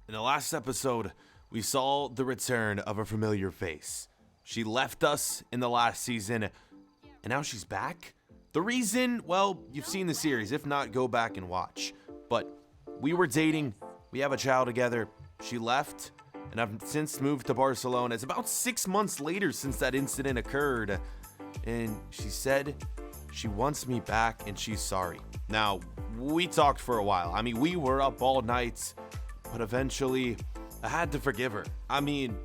In the last episode, we saw the return of a familiar face. She left us in the last season, and now she's back? The reason, well, you've seen the series. If not, go back and watch. But we were dating, we have a child together, she left, and I've since moved to Barcelona. It's about 6 months later since that incident occurred, and she said she wants me back and she's sorry. Now, we talked for a while. I mean, we were up all night, but eventually I had to forgive her. I mean,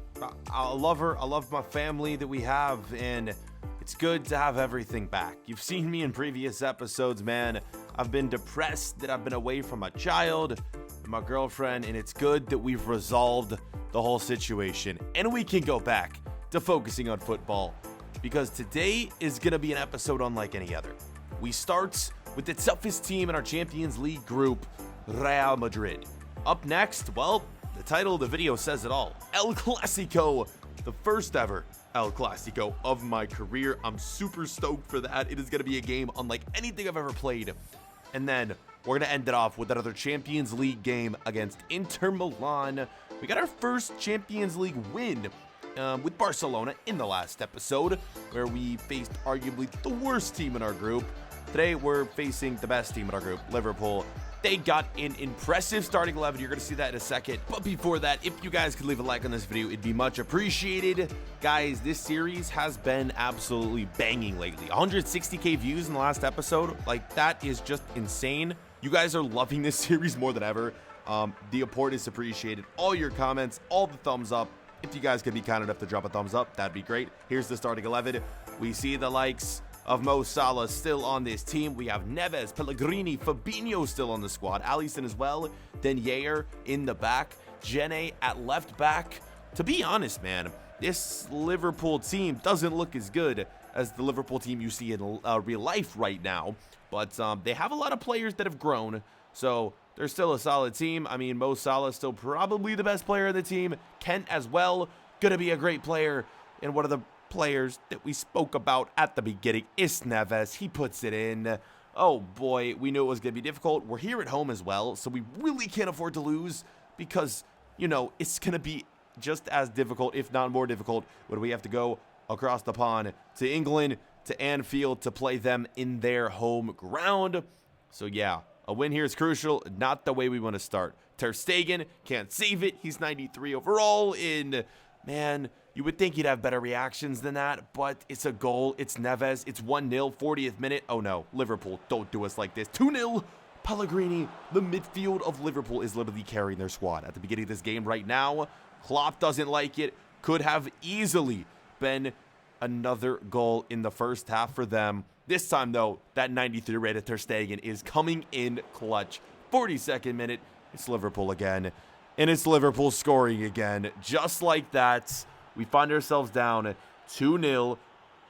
I love her. I love my family that we have, and it's good to have everything back. You've seen me in previous episodes, man. I've been depressed that I've been away from my child and my girlfriend, and it's good that we've resolved the whole situation, and we can go back to focusing on football, because today is going to be an episode unlike any other. We start with the toughest team in our Champions League group, Real Madrid. Up next, well, the title of the video says it all. El Clasico, the first ever El Clasico of my career. I'm super stoked for that. It is going to be a game unlike anything I've ever played. And then we're going to end it off with another Champions League game against Inter Milan. We got our first Champions League win with Barcelona in the last episode, where we faced arguably the worst team in our group. Today, we're facing the best team in our group, Liverpool. They got an impressive starting 11. You're going to see that in a second. But before that, if you guys could leave a like on this video, it'd be much appreciated. Guys, this series has been absolutely banging lately. 160k views in the last episode. Like, that is just insane. You guys are loving this series more than ever. The support is appreciated. All your comments, all the thumbs up. If you guys could be kind enough to drop a thumbs up, that'd be great. Here's the starting 11. We see the likes of Mo Salah still on this team. We have Neves, Pellegrini, Fabinho still on the squad, Alisson as well, then Yair in the back, Jene at left back. To be honest, man, this Liverpool team doesn't look as good as the Liverpool team you see in real life right now, but they have a lot of players that have grown, so they're still a solid team. I mean, Mo Salah is still probably the best player in the team. Kent as well, gonna be a great player, and one of the players that we spoke about at the beginning is Neves. He puts it in. Oh boy, we knew it was going to be difficult. We're here at home as well, so we really can't afford to lose, because, you know, it's going to be just as difficult, if not more difficult, when we have to go across the pond to England, to Anfield, to play them in their home ground. So yeah, a win here is crucial. Not the way we want to start. Ter Stegen can't save it. He's 93 overall in... Man, you would think he'd have better reactions than that, but it's a goal. It's Neves. It's 1-0, 40th minute. Oh no, Liverpool, don't do us like this. 2-0, Pellegrini. The midfield of Liverpool is literally carrying their squad at the beginning of this game right now. Klopp doesn't like it. Could have easily been another goal in the first half for them. This time, though, that 93 rated Ter Stegen is coming in clutch. 42nd minute, it's Liverpool again. And it's Liverpool scoring again. Just like that, we find ourselves down 2-0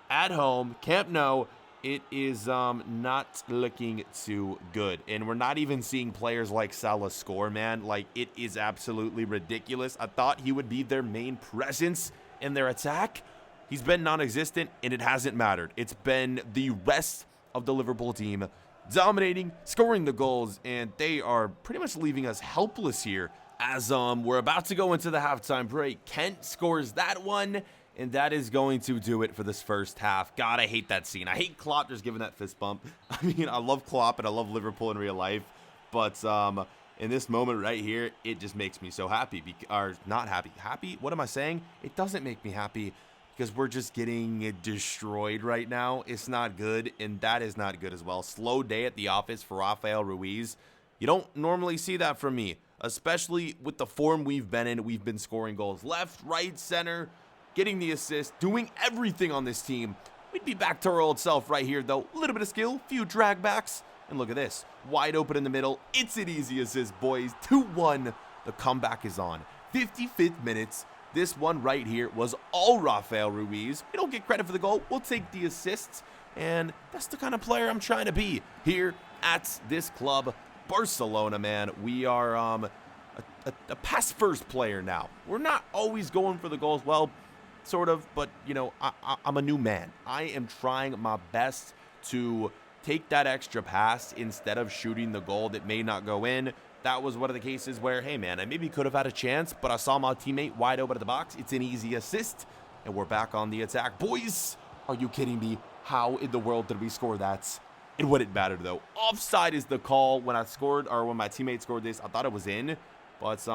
at home. Camp Nou. It is not looking too good. And we're not even seeing players like Salah score, man. Like, it is absolutely ridiculous. I thought he would be their main presence in their attack. He's been non-existent, and it hasn't mattered. It's been the rest of the Liverpool team dominating, scoring the goals, and they are pretty much leaving us helpless here. As we're about to go into the halftime break, Kent scores that one, and that is going to do it for this first half. God, I hate that scene. I hate Klopp just giving that fist bump. I mean, I love Klopp and I love Liverpool in real life, but in this moment right here, it just makes me so happy. Or not happy. Happy? What am I saying? It doesn't make me happy, because we're just getting destroyed right now. It's not good, and that is not good as well. Slow day at the office for Rafael Ruis. You don't normally see that from me, especially with the form we've been in. We've been scoring goals left, right, center, getting the assist, doing everything on this team. We'd be back to our old self right here, though. A little bit of skill, few drag backs, and look at this. Wide open in the middle. It's an easy assist, boys. 2-1. The comeback is on. 55th minutes. This one right here was all Rafael Ruis. We don't get credit for the goal. We'll take the assists, and that's the kind of player I'm trying to be here at this club, Barcelona, man. We are a pass-first player now. We're not always going for the goals. Well, sort of, but, you know, I'm a new man. I am trying my best to take that extra pass instead of shooting the goal that may not go in. that was one of the cases where, hey man, I maybe could have had a chance, but I saw my teammate wide open at the box. It's an easy assist, and we're back on the attack. Boys, are you kidding me? How in the world did we score that? It wouldn't matter though. Offside is the call. When I scored, or when my teammate scored this, I thought it was in, but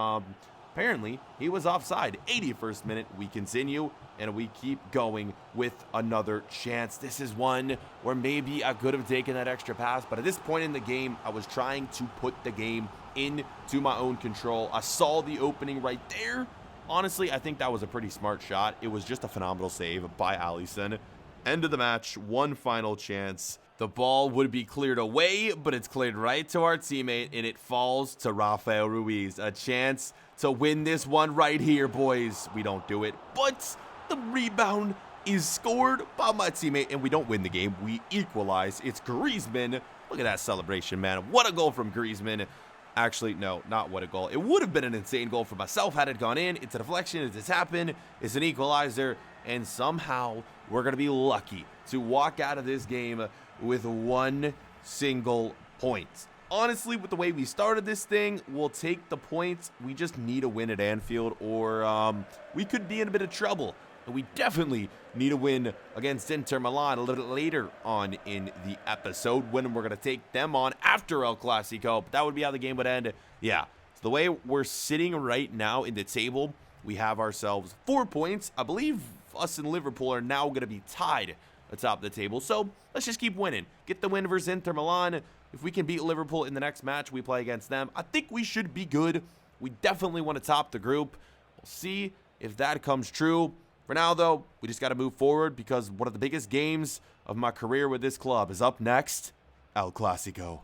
apparently he was offside. 81st minute, we continue, and we keep going with another chance. This is one where maybe I could have taken that extra pass, but at this point in the game, I was trying to put the game into my own control. I saw the opening right there. Honestly, I think that was a pretty smart shot. It was just a phenomenal save by Alisson. End of the match, one final chance. The ball would be cleared away, but it's cleared right to our teammate, and it falls to Rafael Ruis. A chance to win this one right here, boys. We don't do it, but the rebound is scored by my teammate, and we don't win the game. We equalize. It's Griezmann. Look at that celebration, man. What a goal from Griezmann. Actually, no, not what a goal. It would have been an insane goal for myself had it gone in. It's a deflection. It's happened. It's an equalizer, and somehow we're going to be lucky to walk out of this game with one single point. Honestly, with the way we started this thing, we'll take the points. We just need a win at Anfield, or we could be in a bit of trouble. And we definitely need a win against Inter Milan a little bit later on in the episode, when we're going to take them on after El Clasico. But that would be how the game would end. Yeah, so the way we're sitting right now in the table, we have ourselves 4 points. I believe us and Liverpool are now going to be tied atop the table. So let's just keep winning. Get the win versus Inter Milan. If we can beat Liverpool in the next match we play against them, I think we should be good. We definitely want to top the group. We'll see if that comes true. For now, though, we just got to move forward, because one of the biggest games of my career with this club is up next. El Clasico.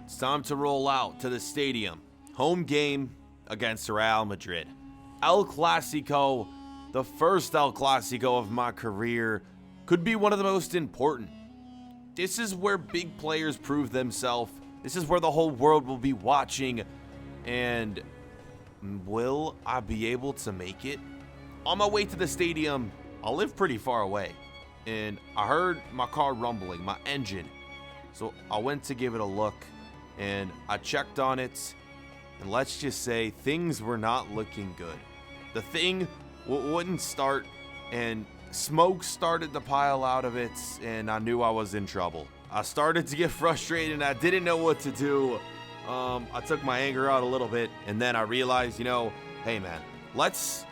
It's time to roll out to the stadium. Home game against Real Madrid. El Clasico, the first El Clasico of my career, could be one of the most important. This is where big players prove themselves. This is where the whole world will be watching. And will I be able to make it? On my way to the stadium, I live pretty far away, and I heard my car rumbling, my engine. So I went to give it a look, and I checked on it, and let's just say things were not looking good. The thing wouldn't start, and smoke started to pile out of it, and I knew I was in trouble. I started to get frustrated, and I didn't know what to do. I took my anger out a little bit, and then I realized, hey man, let's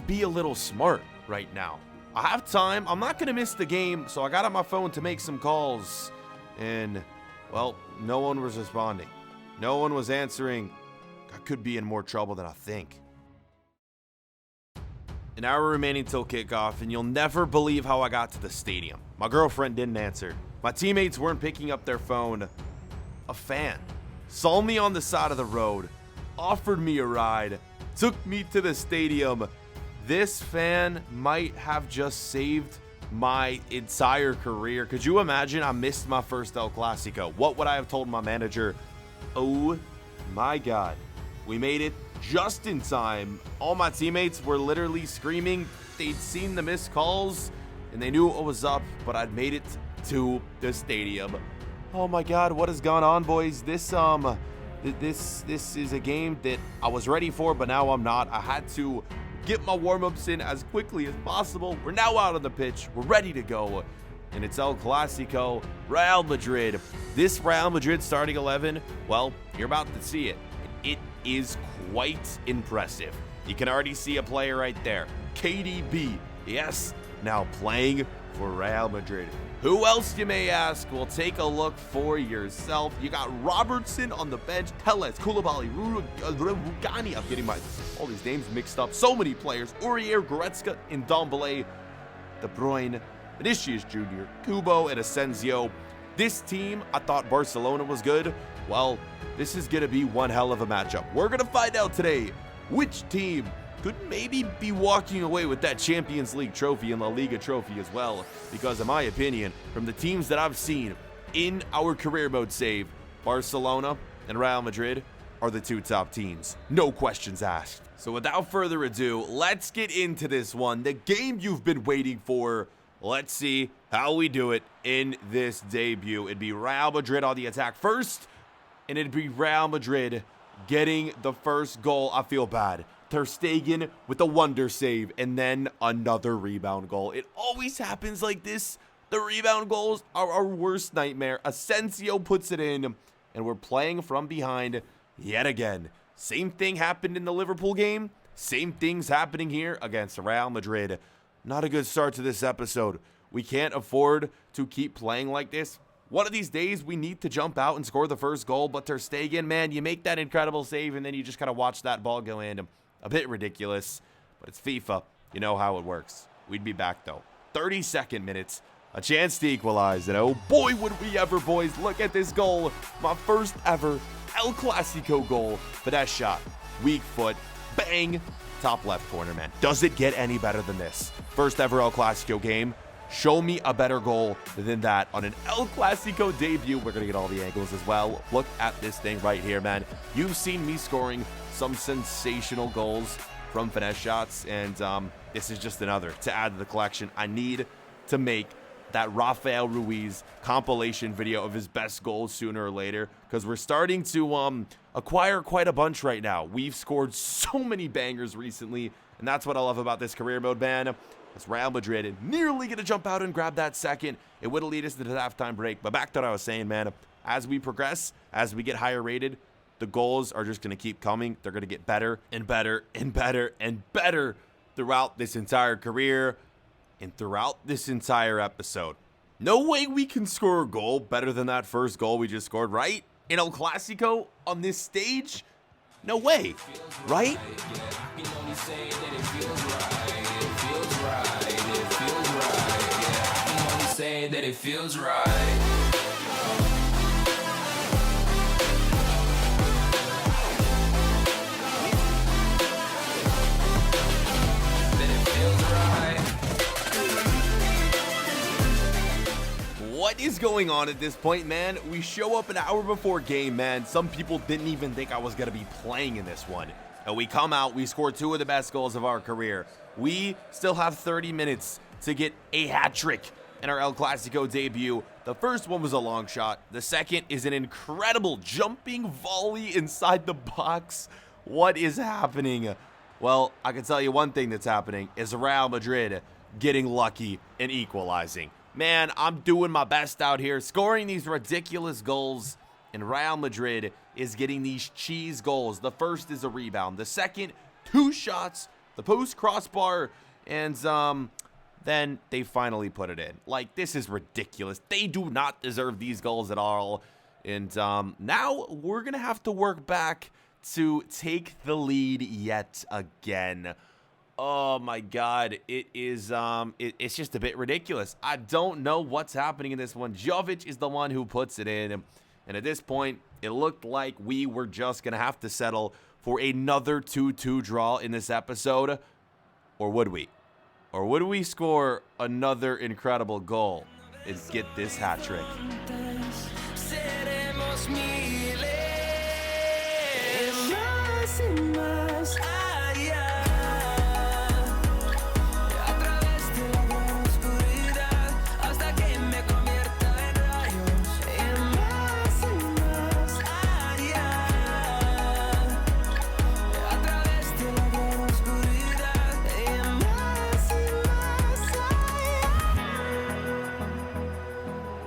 be a little smart right now. I have time. I'm not gonna miss the game, so I got on my phone to make some calls, and well, no one was responding. No one was answering. I could be in more trouble than I think. An hour remaining till kickoff, and you'll never believe how I got to the stadium. My girlfriend didn't answer. My teammates weren't picking up their phone. A fan saw me on the side of the road, offered me a ride, took me to the stadium. This fan might have just saved my entire career. Could you imagine I missed my first El Clasico? What would I have told my manager? Oh my God. We made it just in time. All my teammates were literally screaming. They'd seen the missed calls and they knew what was up, but I'd made it to the stadium. Oh my God, what has gone on, boys? This is a game that I was ready for, but now I'm not. I had to get my warm-ups in as quickly as possible. We're now out on the pitch. We're ready to go. And it's El Clasico, Real Madrid. This Real Madrid starting 11, well, you're about to see it. It is quite impressive. You can already see a player right there. KDB, yes, now playing for Real Madrid. Who else, you may ask? Well, take a look for yourself. You got Robertson on the bench, Telles, Koulibaly, Rugani. I'm getting all these names mixed up. So many players. Aurier, Goretzka, and Ndombele, De Bruyne, Vinicius Jr., Kubo, and Asensio. This team, I thought Barcelona was good. Well, this is going to be one hell of a matchup. We're going to find out today which team could maybe be walking away with that Champions League trophy and La Liga trophy as well. Because in my opinion, from the teams that I've seen in our career mode save, Barcelona and Real Madrid, are the two top teams. No questions asked. So without further ado, let's get into this one. The game you've been waiting for. Let's see how we do it in this debut. It'd be Real Madrid on the attack first, and it'd be Real Madrid getting the first goal. I feel bad. Ter Stegen with a wonder save, and then another rebound goal. It always happens like this. The rebound goals are our worst nightmare. Asensio puts it in, and we're playing from behind yet again. Same thing happened in the Liverpool game. Same things happening here against Real Madrid. Not a good start to this episode. We can't afford to keep playing like this. One of these days, we need to jump out and score the first goal, but Ter Stegen, man, you make that incredible save, and then you just kind of watch that ball go in. A bit ridiculous, but it's FIFA. You know how it works. We'd be back, though. 32nd minutes, a chance to equalize, and oh boy, would we ever, boys. Look at this goal. My first ever El Clasico goal. Finesse shot, weak foot, bang, top left corner, man. Does it get any better than this? First ever El Clasico game. Show me a better goal than that on an El Clasico debut. We're going to get all the angles as well. Look at this thing right here, man. You've seen me scoring some sensational goals from finesse shots, and this is just another to add to the collection. I need to make that Rafael Ruis compilation video of his best goals sooner or later, because we're starting to acquire quite a bunch right now. We've scored so many bangers recently, and that's what I love about this career mode, man. It's Real Madrid nearly going to jump out and grab that second. It would have lead us to the halftime break. But back to what I was saying, man. As we progress, as we get higher rated, the goals are just going to keep coming. They're going to get better and better and better and better throughout this entire career and throughout this entire episode. No way we can score a goal better than that first goal we just scored, right? In El Clasico on this stage? No way, right? Say that it feels right. What is going on at this point, man? We show up an hour before game, man. Some people didn't even think I was going to be playing in this one. And we come out, we score two of the best goals of our career. We still have 30 minutes to get a hat trick in our El Clasico debut. The first one was a long shot. The second is an incredible jumping volley inside the box. What is happening? Well, I can tell you one thing that's happening is Real Madrid getting lucky and equalizing. Man, I'm doing my best out here, scoring these ridiculous goals, and Real Madrid is getting these cheese goals. The first is a rebound. The second, two shots, the post crossbar, and then they finally put it in. Like, this is ridiculous. They do not deserve these goals at all. And now we're going to have to work back to take the lead yet again. Oh my God, it is it's just a bit ridiculous. I don't know what's happening in this one. Jovic is the one who puts it in, and at this point, it looked like we were just gonna have to settle for another 2-2 draw in this episode, or would we? Or would we score another incredible goal and get this hat trick?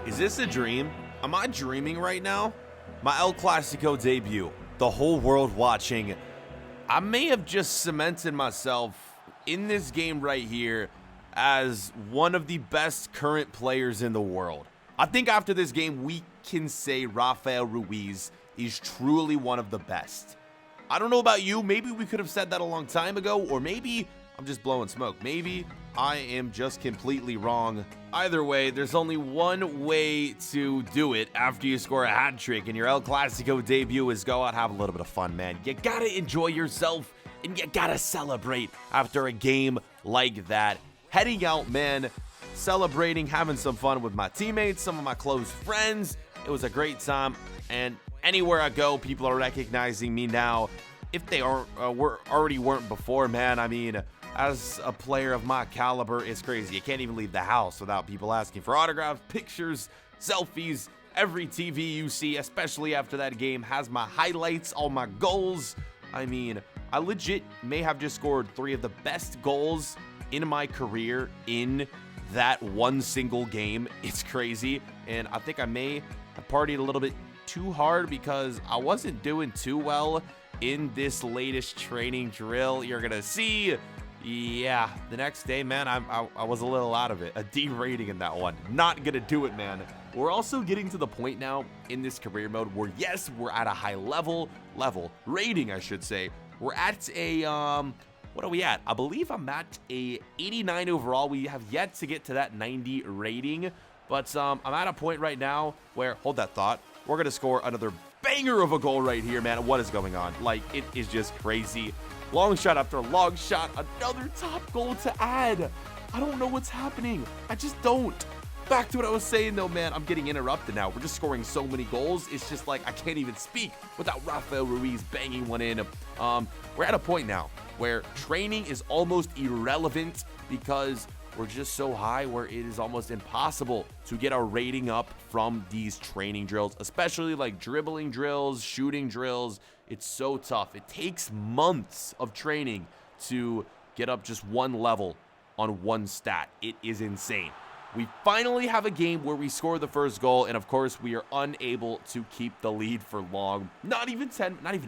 Is this a dream? Am I dreaming right now? My El Clasico debut, the whole world watching. I may have just cemented myself in this game right here as one of the best current players in the world. I think after this game, we can say Rafael Ruis is truly one of the best. I don't know about you. Maybe we could have said that a long time ago, or maybe I'm just blowing smoke. Maybe I am just completely wrong. Either way, there's only one way to do it after you score a hat trick and your El Clasico debut is go out, have a little bit of fun, man. You gotta enjoy yourself and you gotta celebrate after a game like that. Heading out, man, celebrating, having some fun with my teammates, some of my close friends. It was a great time, and Anywhere I go, people are recognizing me now. If they weren't before, man, I mean, as a player of my caliber, it's crazy. You can't even leave the house without people asking for autographs, pictures, selfies. Every TV you see, especially after that game, has my highlights, all my goals. I mean, I legit may have just scored 3 of the best goals in my career in that one single game. It's crazy. And I think I may have partied a little bit too hard because I wasn't doing too well in this latest training drill. You're going to see. Yeah, the next day, man, I was a little out of it. A D rating in that one. Not going to do it, man. We're also getting to the point now in this career mode where, yes, we're at a high level rating, I should say. We're at a, what are we at? I believe I'm at a 89 overall. We have yet to get to that 90 rating, but I'm at a point right now where, hold that thought, we're going to score another banger of a goal right here, man. What is going on? Like, it is just crazy. Long shot after long shot, another top goal to add. I don't know what's happening. I just don't. Back to what I was saying, though, man. I'm getting interrupted now. We're just scoring so many goals. It's just like I can't even speak without Rafael Ruis banging one in. We're at a point now where training is almost irrelevant because we're just so high where it is almost impossible to get our rating up from these training drills, especially like dribbling drills, shooting drills. It's so tough. It takes months of training to get up just one level on one stat. It is insane. We finally have a game where we score the first goal, and of course, we are unable to keep the lead for long. Not even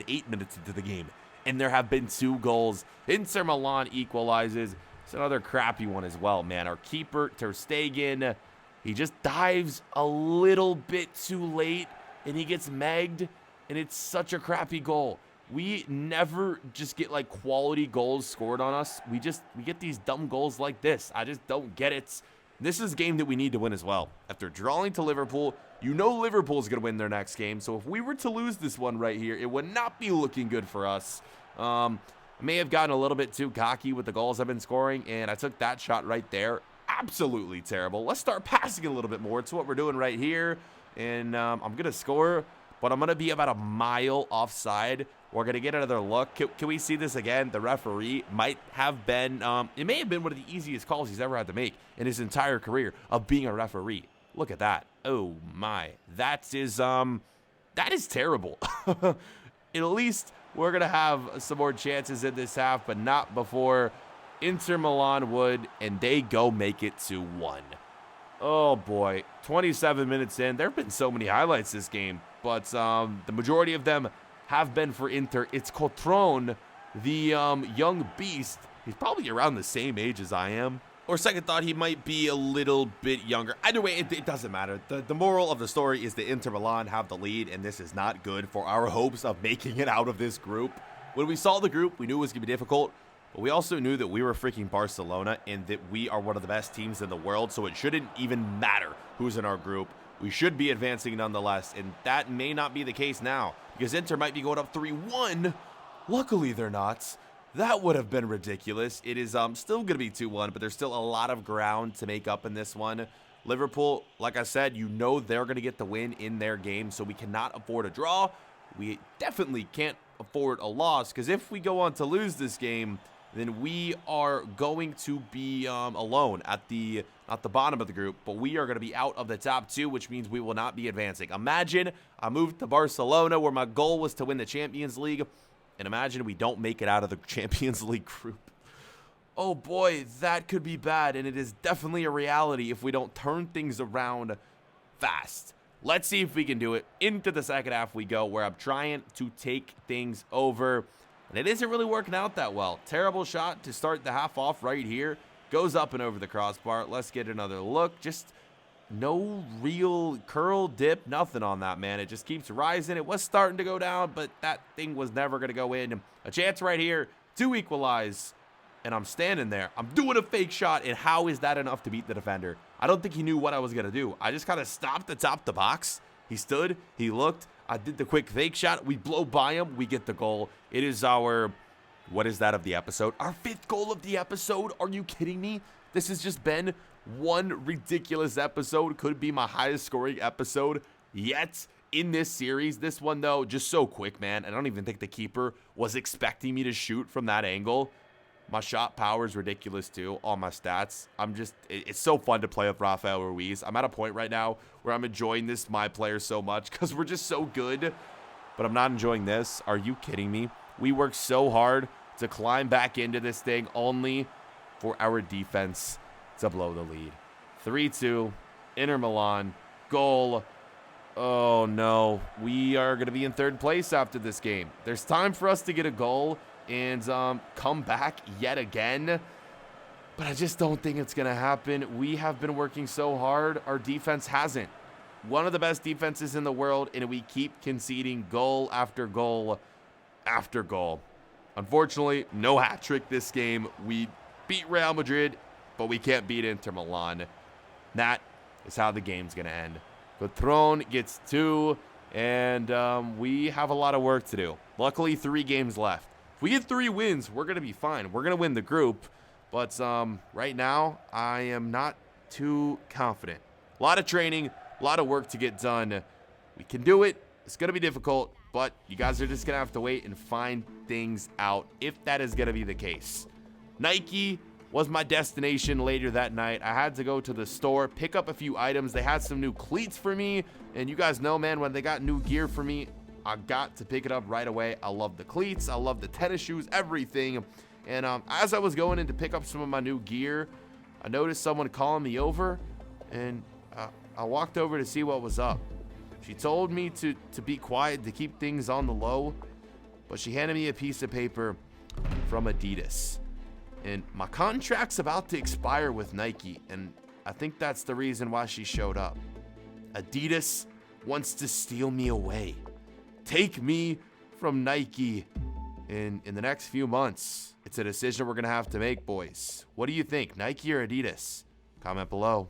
8 minutes into the game, and there have been 2 goals. Inter Milan equalizes. It's another crappy one as well, man. Our keeper, Ter Stegen, he just dives a little bit too late, and he gets megged, and it's such a crappy goal. We never just get, like, quality goals scored on us. We get these dumb goals like this. I just don't get it. This is a game that we need to win as well. After drawing to Liverpool, you know Liverpool's going to win their next game. So if we were to lose this one right here, it would not be looking good for us. I may have gotten a little bit too cocky with the goals I've been scoring, and I took that shot right there. Absolutely terrible. Let's start passing a little bit more. It's what we're doing right here. And I'm going to score, but I'm going to be about a mile offside. We're going to get another look. Can we see this again? The referee might have been, it may have been one of the easiest calls he's ever had to make in his entire career of being a referee. Look at that. Oh my, that is terrible. At least we're going to have some more chances in this half, but not before Inter Milan would, and they go make it 2-1. Oh boy, 27 minutes in. There have been so many highlights this game, but the majority of them have been for Inter. It's Cotrone, the young beast. He's probably around the same age as I am. Or second thought, he might be a little bit younger. Either way, it doesn't matter. The moral of the story is that Inter Milan have the lead, and this is not good for our hopes of making it out of this group. When we saw the group, we knew it was going to be difficult, but we also knew that we were freaking Barcelona and that we are one of the best teams in the world, so it shouldn't even matter who's in our group. We should be advancing nonetheless, and that may not be the case now, because Inter might be going up 3-1. Luckily, they're not. That would have been ridiculous. It is still going to be 2-1, but there's still a lot of ground to make up in this one. Liverpool, like I said, you know they're going to get the win in their game, so we cannot afford a draw. We definitely can't afford a loss, because if we go on to lose this game, then we are going to be alone at the bottom of the group, but we are going to be out of the top 2, which means we will not be advancing. Imagine I moved to Barcelona where my goal was to win the Champions League, and imagine we don't make it out of the Champions League group. Oh boy, that could be bad, and it is definitely a reality if we don't turn things around fast. Let's see if we can do it. Into the second half we go, where I'm trying to take things over. And it isn't really working out that well. Terrible shot to start the half off right here. Goes up and over the crossbar. Let's get another look. Just no real curl, dip, nothing on that, man. It just keeps rising. It was starting to go down, but that thing was never going to go in. A chance right here to equalize. And I'm standing there. I'm doing a fake shot, and how is that enough to beat the defender? I don't think he knew what I was going to do. I just kind of stopped atop the box. He stood. He looked. I did the quick fake shot. We blow by him. We get the goal. It is our, what is that of the episode? Our 5th goal of the episode. Are you kidding me? This has just been one ridiculous episode. Could be my highest scoring episode yet. in this series. This one, though, just so quick, man. I don't even think the keeper was expecting me to shoot from that angle. My shot power is ridiculous, too. All my stats. It's so fun to play with Rafael Ruis. I'm at a point right now where I'm enjoying this, my player, so much because we're just so good. But I'm not enjoying this. Are you kidding me? We worked so hard to climb back into this thing only for our defense to blow the lead. 3-2, Inter Milan, goal. Oh, no. We are going to be in third place after this game. There's time for us to get a goal and come back yet again. But I just don't think it's going to happen. We have been working so hard. Our defense hasn't. One of the best defenses in the world, and we keep conceding goal after goal after goal. Unfortunately, no hat trick this game. We beat Real Madrid, but we can't beat Inter Milan. That is how the game's going to end. Patron gets 2, and we have a lot of work to do. Luckily, 3 games left. If we get 3 wins, we're going to be fine. We're going to win the group, but right now, I am not too confident. A lot of training, a lot of work to get done. We can do it. It's going to be difficult, but you guys are just going to have to wait and find things out if that is going to be the case. Nike was my destination later that night. I had to go to the store, pick up a few items. They had some new cleats for me, and you guys know, man, when they got new gear for me, I got to pick it up right away. I love the cleats. I love the tennis shoes, everything. And as I was going in to pick up some of my new gear, I noticed someone calling me over, and I walked over to see what was up. She told me to be quiet, to keep things on the low, but she handed me a piece of paper from Adidas. And my contract's about to expire with Nike, and I think that's the reason why she showed up. Adidas wants to steal me away. Take me from Nike in the next few months. It's a decision we're going to have to make, boys. What do you think, Nike or Adidas? Comment below.